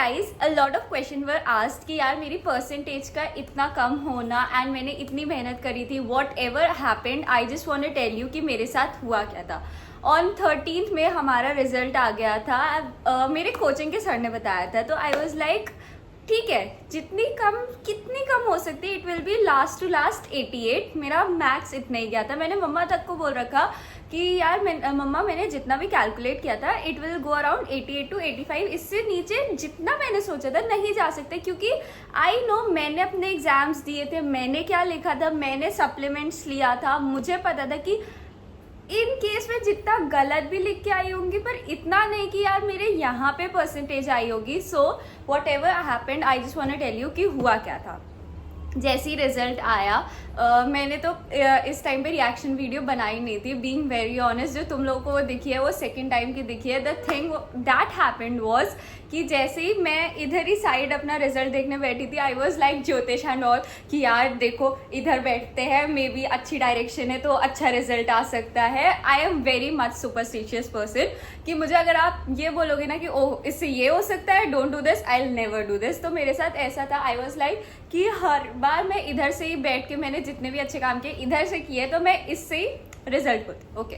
Guys a lot of question were asked कि यार मेरी परसेंटेज का इतना कम होना एंड मैंने इतनी मेहनत करी थी, whatever happened I just want to tell you कि मेरे साथ हुआ क्या था। ऑन 13th में हमारा रिजल्ट आ गया था। मेरे कोचिंग के सर ने बताया था, तो आई वॉज लाइक ठीक है, कितनी कम हो सकती है, it will be last to last 88। मेरा मैक्स इतना ही गया था। मैंने मम्मा तक को बोल रखा कि यार मम्मा मैंने जितना भी कैलकुलेट किया था it will go around 88 to 85। इससे नीचे जितना मैंने सोचा था नहीं जा सकते, क्योंकि आई नो मैंने अपने एग्जाम्स दिए थे, मैंने क्या लिखा था, मैंने सप्लीमेंट्स लिया था, मुझे पता था कि इन केस में जितना गलत भी लिख के आई होंगी पर इतना नहीं कि यार मेरे यहाँ पे परसेंटेज आई होगी। So whatever happened I just want to tell you कि हुआ क्या था। जैसे ही रिजल्ट आया मैंने तो इस टाइम पे रिएक्शन वीडियो बनाई नहीं थी, बीइंग वेरी ऑनेस्ट। जो तुम लोगों को वो दिखी है वो सेकेंड टाइम की दिखी है। The thing that happened was कि जैसे ही मैं इधर ही साइड अपना रिजल्ट देखने बैठी थी, आई वॉज लाइक ज्योतिष एंड ऑल कि यार देखो इधर बैठते हैं, मे बी अच्छी डायरेक्शन है तो अच्छा रिजल्ट आ सकता है। आई am very much superstitious person कि मुझे अगर आप ये बोलोगे ना कि ओह इससे ये हो सकता है, don't do this, I will never do this. तो मेरे साथ ऐसा था। आई वॉज लाइक कि हर बार मैं इधर से ही बैठ के मैंने जितने भी अच्छे काम किए इधर से किए तो मैं इससे ही रिजल्ट होती। Okay,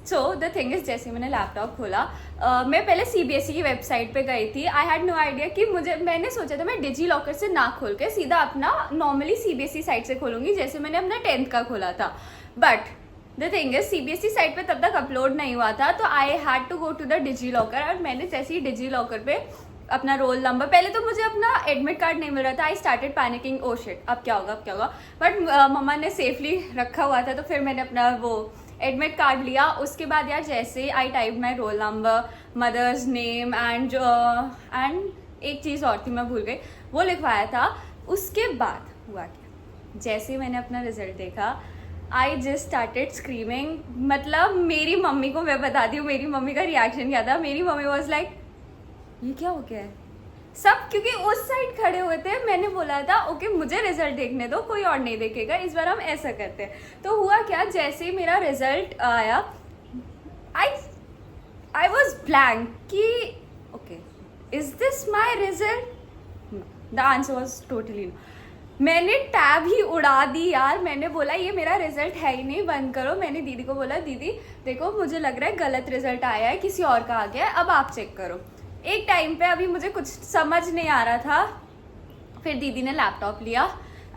so the thing is जैसे मैंने लैपटॉप खोला, मैं पहले सीबीएसई की वेबसाइट पे गई थी। आई हैड नो आइडिया कि मैंने सोचा था मैं डिजी लॉकर से ना खोल के सीधा अपना नॉर्मली सीबीएसई साइट से खोलूंगी जैसे मैंने अपना 10th का खोला था। But the thing is CBSE site पे तब तक अपलोड नहीं हुआ था, तो I had to go to the DigiLocker. और मैंने जैसे ही डिजी लॉकर पे अपना रोल नंबर, पहले तो मुझे अपना एडमिट कार्ड नहीं मिल रहा था। I started panicking, oh shit अब क्या होगा। बट मम्मा ने सेफली रखा हुआ था, तो फिर मैंने अपना वो एडमिट कार्ड लिया। उसके बाद यार जैसे I type my roll number, mother's name and एक चीज़ और थी मैं भूल गई, वो लिखवाया था। उसके बाद हुआ क्या, जैसे मैंने अपना रिजल्ट देखा आई जस्ट स्टार्टेड स्क्रीमिंग। मतलब मेरी मम्मी को मैं बताती हूँ मेरी मम्मी का रिएक्शन क्या था। मेरी मम्मी वॉज लाइक ये क्या हो गया है सब, क्योंकि उस साइड खड़े हुए थे। मैंने बोला था ओके मुझे रिजल्ट देखने दो, कोई और नहीं देखेगा, इस बार हम ऐसा करते हैं। तो हुआ क्या, जैसे ही मेरा रिजल्ट आया आई वॉज ब्लैंक कि okay is this my result. The answer was totally no. मैंने टैब ही उड़ा दी यार। मैंने बोला ये मेरा रिजल्ट है ही नहीं, बंद करो। मैंने दीदी को बोला दीदी देखो मुझे लग रहा है गलत रिजल्ट आया है, किसी और का आ गया है, अब आप चेक करो। एक टाइम पे अभी मुझे कुछ समझ नहीं आ रहा था, फिर दीदी ने लैपटॉप लिया,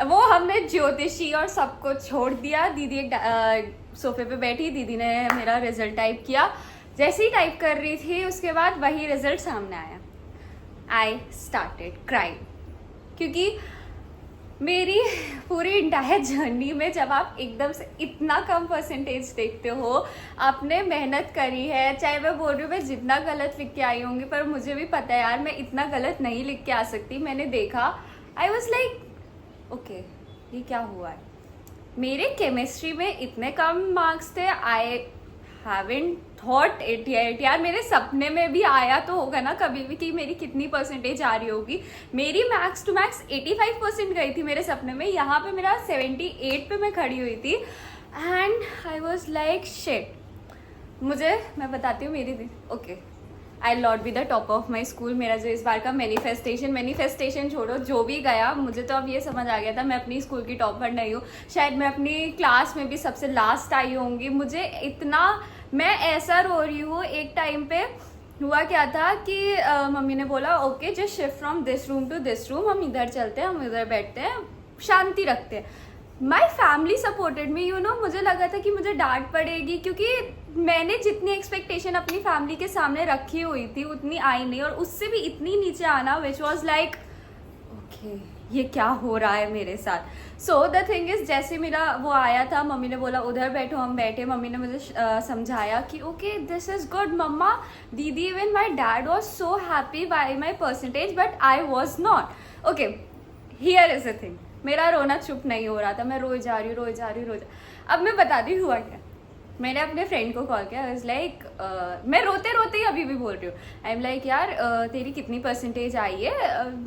वो हमने ज्योतिषी और सबको छोड़ दिया। दीदी एक सोफे पे बैठी, दीदी ने मेरा रिजल्ट टाइप किया। जैसे ही टाइप कर रही थी उसके बाद वही रिजल्ट सामने आया। आई स्टार्टेड क्राइंग, क्योंकि मेरी पूरी इंटायर जर्नी में जब आप एकदम से इतना कम परसेंटेज देखते हो, आपने मेहनत करी है, चाहे मैं बोल रही हूँ मैं जितना गलत लिख के आई होंगी, पर मुझे भी पता है यार मैं इतना गलत नहीं लिख के आ सकती। मैंने देखा, आई वॉज लाइक ओके ये क्या हुआ है। मेरे केमिस्ट्री में इतने कम मार्क्स थे, I haven't thought it yet. यार मेरे सपने में भी आया तो होगा ना कभी भी कि मेरी कितनी परसेंटेज आ रही होगी। मेरी मैक्स टू मैक्स 85% गई थी मेरे सपने में, यहाँ पे मेरा 78 पे मैं खड़ी हुई थी। And I was like shit. मैं बताती हूँ मेरी okay I not be the top of my school. मेरा जो इस बार का मैनिफेस्टेशन छोड़ो, जो भी गया, मुझे तो अब ये समझ आ गया था मैं अपनी स्कूल की टॉपर नहीं हूँ। शायद मैं अपनी क्लास में भी सबसे लास्ट आई होंगी। मुझे इतना, मैं ऐसा रो रही हूँ। एक टाइम पे हुआ क्या था कि मम्मी ने बोला okay just shift from this room to this room, हम इधर चलते हैं, हम इधर बैठते हैं, शांति रखते हैं। My family supported me, you know. मुझे लगा था कि मुझे डांट पड़ेगी, क्योंकि मैंने जितनी एक्सपेक्टेशन अपनी फैमिली के सामने रखी हुई थी उतनी आई नहीं, और उससे भी इतनी नीचे आना, विच वॉज लाइक ओके ये क्या हो रहा है मेरे साथ। सो द थिंग इज जैसे मेरा वो आया था, मम्मी ने बोला उधर बैठो, हम बैठे। मम्मी ने मुझे समझाया कि ओके दिस इज गुड मम्मा, दीदी, even my dad was so happy by my percentage but I was not. Okay here is a thing, मेरा रोना चुप नहीं हो रहा था, मैं रोई जा रही हूँ। अब मैं बताती हूँ हुआ क्या। मैंने अपने फ्रेंड को कॉल किया, आई वाज लाइक मैं रोते रोते ही अभी भी बोल रही हूँ, आई एम लाइक यार तेरी कितनी परसेंटेज आई है,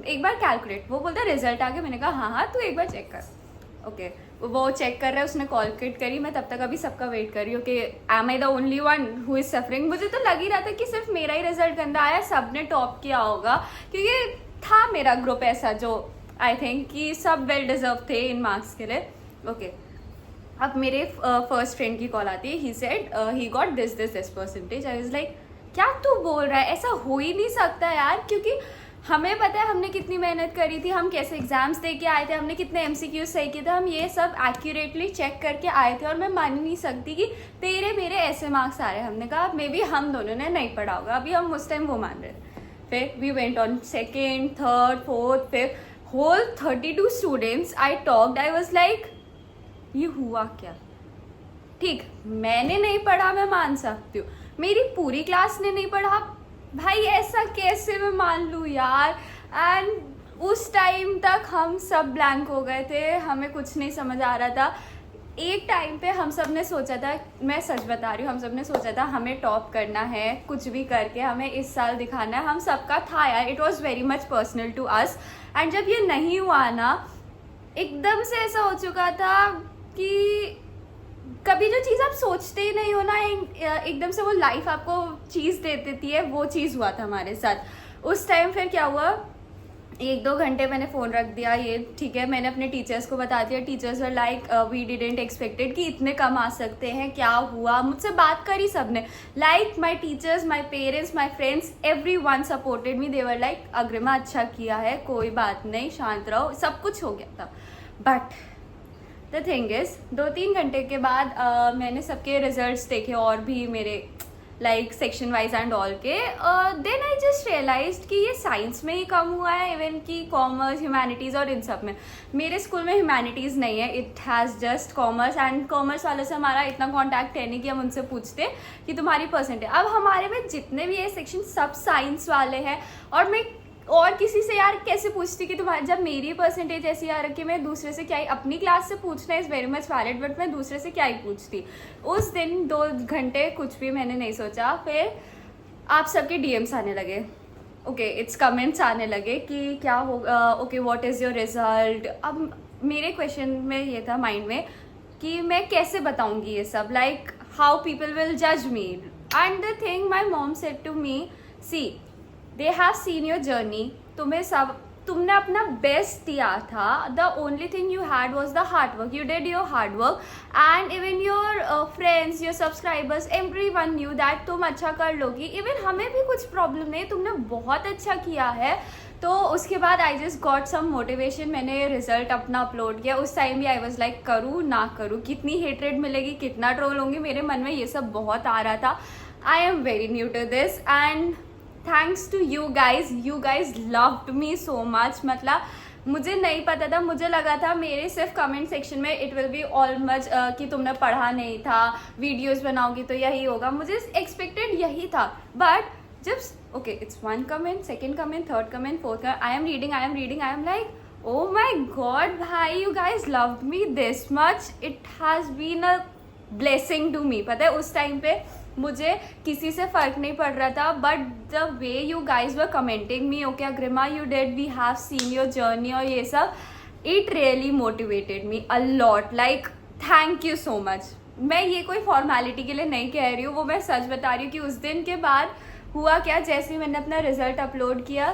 एक बार कैलकुलेट। वो बोलता रिजल्ट आ गया। मैंने कहा हाँ तू एक बार चेक कर। ओके वो चेक कर रहा है, उसने कॉल कट करी, मैं तब तक अभी सबका वेट कर रही हूँ कि am I the only one who is suffering. मुझे तो लग ही रहा था कि सिर्फ मेरा ही रिजल्ट गंदा आया, सबने टॉप किया होगा, क्योंकि था मेरा ग्रुप ऐसा जो आई थिंक कि सब वेल डिजर्व थे इन मार्क्स के लिए। ओके, अब मेरे फर्स्ट फ्रेंड की कॉल आती है, he said he got this percentage. I was like क्या तू बोल रहा है, ऐसा हो ही नहीं सकता यार, क्योंकि हमें पता है हमने कितनी मेहनत करी थी, हम कैसे एग्जाम्स दे के आए थे, हमने कितने एमसीक्यूज सही किए थे, हम ये सब एक्यूरेटली चेक करके आए थे, और मैं मान ही नहीं सकती कि तेरे मेरे ऐसे मार्क्स आ रहे हैं। हमने कहा मे बी हम दोनों ने नहीं पढ़ा होगा, अभी हम उस टाइम वो मान रहे थे। फिर we went on second, third, fourth, fifth, whole 32 students I talked. I was like ये हुआ क्या? ठीक, मैंने नहीं पढ़ा मैं मान सकती हूँ, मेरी पूरी क्लास ने नहीं पढ़ा, भाई ऐसा कैसे मैं मान लूँ यार। एंड उस टाइम तक हम सब ब्लैंक हो गए थे, हमें कुछ नहीं समझ आ रहा था। एक टाइम पे हम सब ने सोचा था, मैं सच बता रही हूँ, हम सब ने सोचा था हमें टॉप करना है, कुछ भी करके हमें इस साल दिखाना है, हम सबका था यार, it was very much personal to us. And जब ये नहीं हुआ ना, एकदम से ऐसा हो चुका था कि कभी जो चीज़ आप सोचते ही नहीं हो ना, एकदम से वो लाइफ आपको चीज़ दे देती है, वो चीज़ हुआ था हमारे साथ उस टाइम। फिर क्या हुआ, 1-2 घंटे मैंने फ़ोन रख दिया, ये ठीक है, मैंने अपने टीचर्स को बता दिया। Teachers were like we didn't expected कि इतने कम आ सकते हैं, क्या हुआ, मुझसे बात करी सबने, like my teachers, my parents, my friends, everyone supported me. They were like Agrima अच्छा किया है, कोई बात नहीं, शांत रहो, सब कुछ हो गया था। बट द थिंग इज 2-3 घंटे के बाद मैंने सबके रिजल्ट्स देखे, और भी मेरे like section wise and all के। देन आई जस्ट रियलाइज्ड कि ये साइंस में ही कम हुआ है, इवन कि कॉमर्स, ह्यूमैनिटीज़ और इन सब में। मेरे स्कूल में ह्यूमैनिटीज़ नहीं है, it has just commerce, and commerce वालों से हमारा इतना कॉन्टैक्ट है नहीं कि हम उनसे पूछते कि तुम्हारी परसेंटेज। अब हमारे में जितने भी ये सेक्शन सब साइंस वाले हैं, और मैं और किसी से यार कैसे पूछती कि तुम्हारी, जब मेरी परसेंटेज ऐसी आ रखी, मैं दूसरे से क्या ही, अपनी क्लास से पूछना is very much valid, but मैं दूसरे से क्या ही पूछती। उस दिन 2 घंटे कुछ भी मैंने नहीं सोचा। फिर आप सबके डीएम्स आने लगे, ओके इट्स कमेंट्स आने लगे कि क्या होगा, okay what is your result. अब मेरे क्वेश्चन में ये था माइंड में कि मैं कैसे बताऊंगी ये सब, लाइक हाउ पीपल विल जज me. And the thing my mom said to me, see they have seen your journey, तुमने अपना बेस्ट दिया था, the only thing you had was the hard work, you did your hard work, and even your friends, your subscribers, everyone knew that तुम अच्छा कर लोगी, even हमें भी कुछ प्रॉब्लम नहीं, तुमने बहुत अच्छा किया है। तो उसके बाद I just got some motivation, मैंने रिजल्ट अपना अपलोड किया। उस टाइम भी आई वॉज लाइक करूँ ना करूँ, कितनी हेटरेड मिलेगी, कितना ट्रोल होंगी, मेरे मन में ये सब बहुत आ रहा था। I am very new to this, and thanks to you guys loved me so much. मतलब मुझे नहीं पता था, मुझे लगा था मेरे सिर्फ कमेंट सेक्शन में it will be all much कि तुमने पढ़ा नहीं था, वीडियोस बनाओगी तो यही होगा, मुझे एक्सपेक्टेड यही था। बट जब okay it's 1 comment, 2nd comment, 3rd comment, 4th comment, I am reading, I am like oh my God भाई, you guys loved me this much, it has been a blessing to me. पता है उस time पे मुझे किसी से फर्क नहीं पड़ रहा था, but the way you guys were commenting me, okay Agrima you did, we have seen your journey, और ये सब, it really motivated me a lot, like thank you so much. मैं ये कोई फॉर्मेलिटी के लिए नहीं कह रही हूँ, वो मैं सच बता रही हूँ कि उस दिन के बाद हुआ क्या, जैसे ही मैंने अपना रिजल्ट अपलोड किया,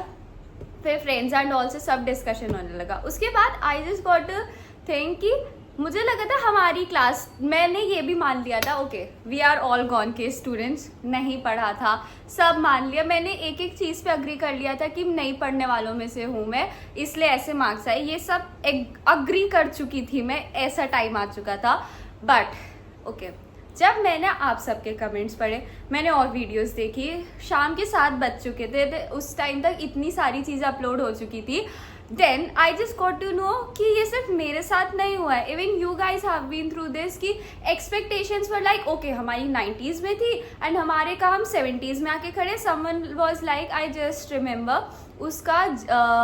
फिर फ्रेंड्स एंड ऑल से सब डिस्कशन होने लगा। उसके बाद I just got to think कि मुझे लगा था हमारी क्लास, मैंने ये भी मान लिया था okay we are all gone के स्टूडेंट्स, नहीं पढ़ा था, सब मान लिया, मैंने एक एक चीज़ पे अग्री कर लिया था कि नहीं पढ़ने वालों में से हूँ मैं, इसलिए ऐसे मार्क्स आए, ये सब अग्री कर चुकी थी मैं, ऐसा टाइम आ चुका था। बट ओके जब मैंने आप सबके कमेंट्स पढ़े, मैंने और वीडियोस देखी, शाम के 7 बज चुके थे, उस टाइम तक इतनी सारी चीज़ें अपलोड हो चुकी थी। Then I just got to know कि ये सिर्फ मेरे साथ नहीं हुआ है, even you guys have been through this, कि एक्सपेक्टेशंस वर लाइक ओके हमारी 90s में थी एंड हमारे का हम 70s में आके खड़े। Someone was like, I just remember उसका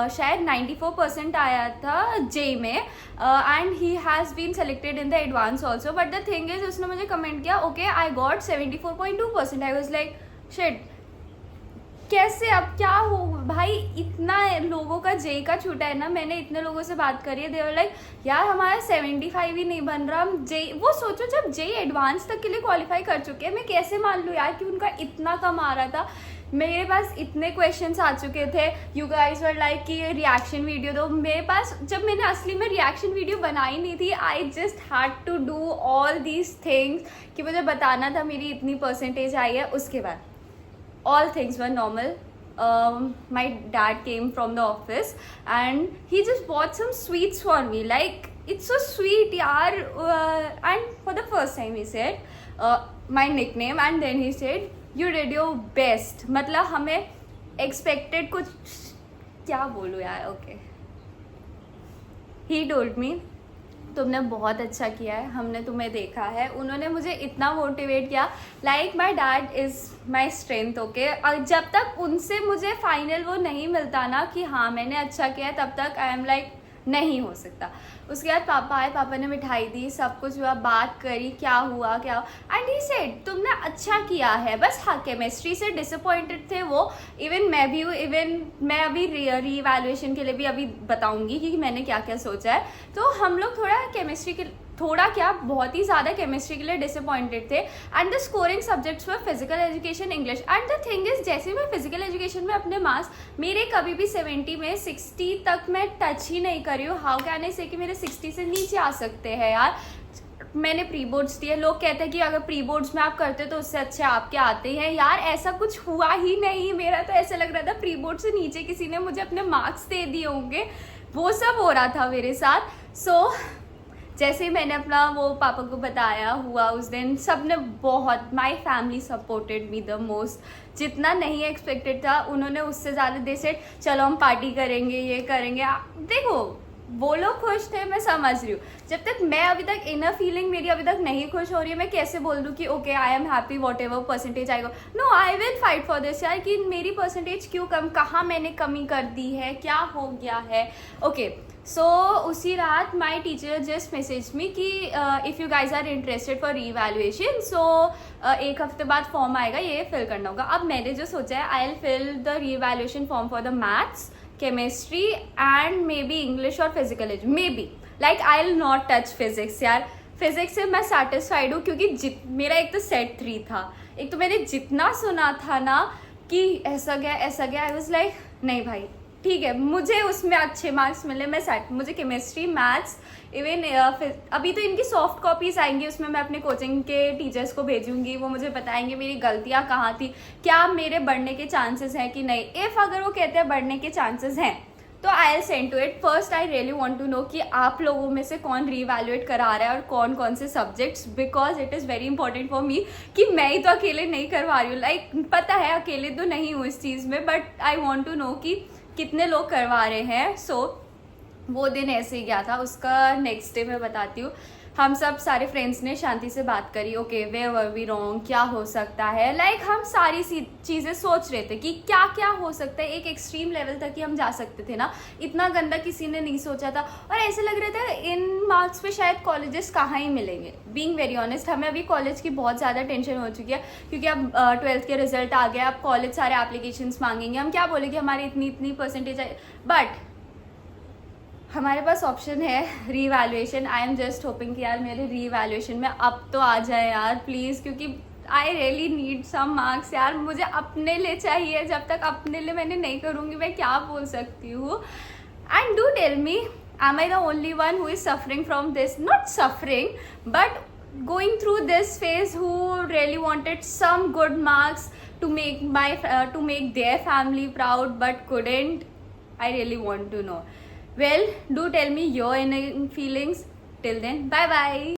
शायद 94% आया था जे में, and he has been selected in the advance also, but the thing is उसने मुझे कमेंट किया okay I got 74.2%। I was like shit, कैसे अब क्या हो भाई, इतना लोगों का जेई का छूटा है ना, मैंने इतने लोगों से बात करी है, देवर लाइक यार हमारा 75 ही नहीं बन रहा, हम जेई, वो सोचो जब जेई एडवांस तक के लिए क्वालिफाई कर चुके हैं, मैं कैसे मान लूँ यार कि उनका इतना कम आ रहा था। मेरे पास इतने क्वेश्चंस आ चुके थे, यू गाइस वर लाइक कि रिएक्शन वीडियो दो, मेरे पास जब मैंने असली में रिएक्शन वीडियो बनाई नहीं थी, I just had to do all these things कि मुझे बताना था मेरी इतनी परसेंटेज आई है। उसके बाद all things were normal. My dad came from the office and he just bought some sweets for me, like it's so sweet yaar, and for the first time he said my nickname and then he said you did your best, मतलब हमें expected कुछ, क्या बोलूँ यार, okay, he told me तुमने बहुत अच्छा किया है, हमने तुम्हें देखा है, उन्होंने मुझे इतना मोटिवेट किया, like my dad is my strength. Okay, और जब तक उनसे मुझे फाइनल वो नहीं मिलता ना कि हाँ मैंने अच्छा किया है, तब तक आई एम लाइक नहीं हो सकता। उसके बाद पापा आए, पापा ने मिठाई दी, सब कुछ हुआ, बात करी क्या हुआ एंड ही सेड तुमने अच्छा किया है, बस हाँ केमिस्ट्री से डिसअपॉइंटेड थे वो, इवन मैं भी हूँ, इवन मैं अभी रीवैल्यूएशन के लिए भी अभी बताऊंगी कि मैंने क्या क्या सोचा है। तो हम लोग थोड़ा केमिस्ट्री के, थोड़ा क्या बहुत ही ज़्यादा केमिस्ट्री के लिए डिसअपॉइंटेड थे and the scoring subjects were physical education, English and the thing is जैसे मैं फिजिकल एजुकेशन में अपने मार्क्स मेरे कभी भी 70 में 60 तक मैं टच ही नहीं करी हूँ। हाउ कैन आई से कि मेरे 60 से नीचे आ सकते हैं यार। मैंने प्री बोर्ड्स दिए, लोग कहते हैं कि अगर प्री बोर्ड्स में आप करते तो उससे अच्छे आपके आते हैं, यार ऐसा कुछ हुआ ही नहीं। मेरा तो ऐसा लग रहा था प्री बोर्ड से नीचे किसी ने मुझे अपने मार्क्स दे दिए होंगे, वो सब हो रहा था मेरे साथ। सो जैसे ही मैंने अपना वो पापा को बताया हुआ उस दिन, सब ने बहुत, my family supported me the most, जितना नहीं एक्सपेक्टेड था उन्होंने उससे ज़्यादा, दे सेड चलो हम पार्टी करेंगे, ये करेंगे। देखो वो लोग खुश थे, मैं समझ रही हूँ, जब तक मैं अभी तक इनर फीलिंग मेरी अभी तक नहीं खुश हो रही है, मैं कैसे बोल दूँ कि okay I am happy whatever percentage आएगा। No, I will fight for this यार कि मेरी परसेंटेज क्यों कम, कहाँ मैंने कमी कर दी है, क्या हो गया है। ओके, सो उसी रात my teacher just message me कि if you guys are interested for revaluation, so एक हफ्ते बाद फॉर्म आएगा, ये फिल करना होगा। अब मैंने जो सोचा है, I will fill the revaluation form for the maths, chemistry and maybe English और physical education, maybe, like I will not touch physics यार। फिजिक्स से मैं सेटिस्फाइड हूँ क्योंकि मेरा एक तो सेट 3 था, एक तो मैंने जितना सुना था ना कि ऐसा गया, आई वाज लाइक नहीं भाई ठीक है, मुझे उसमें अच्छे मार्क्स मिले, मैं सेट, मुझे केमिस्ट्री, मैथ्स, इवन अभी तो इनकी सॉफ्ट कॉपीज आएंगी, उसमें मैं अपने कोचिंग के टीचर्स को भेजूंगी, वो मुझे बताएंगे मेरी गलतियाँ कहाँ थी, क्या मेरे बढ़ने के चांसेस हैं कि नहीं। इफ़ अगर वो कहते हैं बढ़ने के चांसेस हैं तो I will send to it. First I really want to know कि आप लोगों में से कौन रीवैल्यूएट करा रहा है और कौन कौन से subjects, because it is very important for me कि मैं ही तो अकेले नहीं करवा रही हूँ। लाइक पता है अकेले तो नहीं हूँ इस चीज़ में, but I want to know कि कितने लोग करवा रहे हैं। सो वो दिन ऐसे ही गया था। उसका नेक्स्ट डे मैं बताती हूँ, हम सब सारे फ्रेंड्स ने शांति से बात करी, okay where were we wrong, क्या हो सकता है, लाइक हम सारी चीज़ें सोच रहे थे कि क्या क्या हो सकता है। एक एक्सट्रीम लेवल तक ही हम जा सकते थे ना, इतना गंदा किसी ने नहीं सोचा था। और ऐसे लग रहा था इन मार्क्स पे शायद कॉलेजेस कहाँ ही मिलेंगे। बीइंग वेरी ऑनेस्ट, हमें अभी कॉलेज की बहुत ज़्यादा टेंशन हो चुकी है क्योंकि अब 12th के रिजल्ट आ गया, अब कॉलेज सारे एप्लीकेशंस मांगेंगे, हम क्या बोलेंगे हमारी इतनी परसेंटेज है, बट हमारे पास ऑप्शन है revaluation. I am just hoping कि यार मेरे रीवैल्यूएशन में अब तो आ जाए यार प्लीज़, क्योंकि I really need some marks यार, मुझे अपने लिए चाहिए। जब तक अपने लिए मैंने नहीं करूँगी मैं क्या बोल सकती हूँ। And do tell me, am I the only one who is suffering from this, not suffering but going through this phase, who really wanted some good marks to make their family proud but couldn't? I really want to know. Well, do tell me your inner feelings. Till then, bye bye.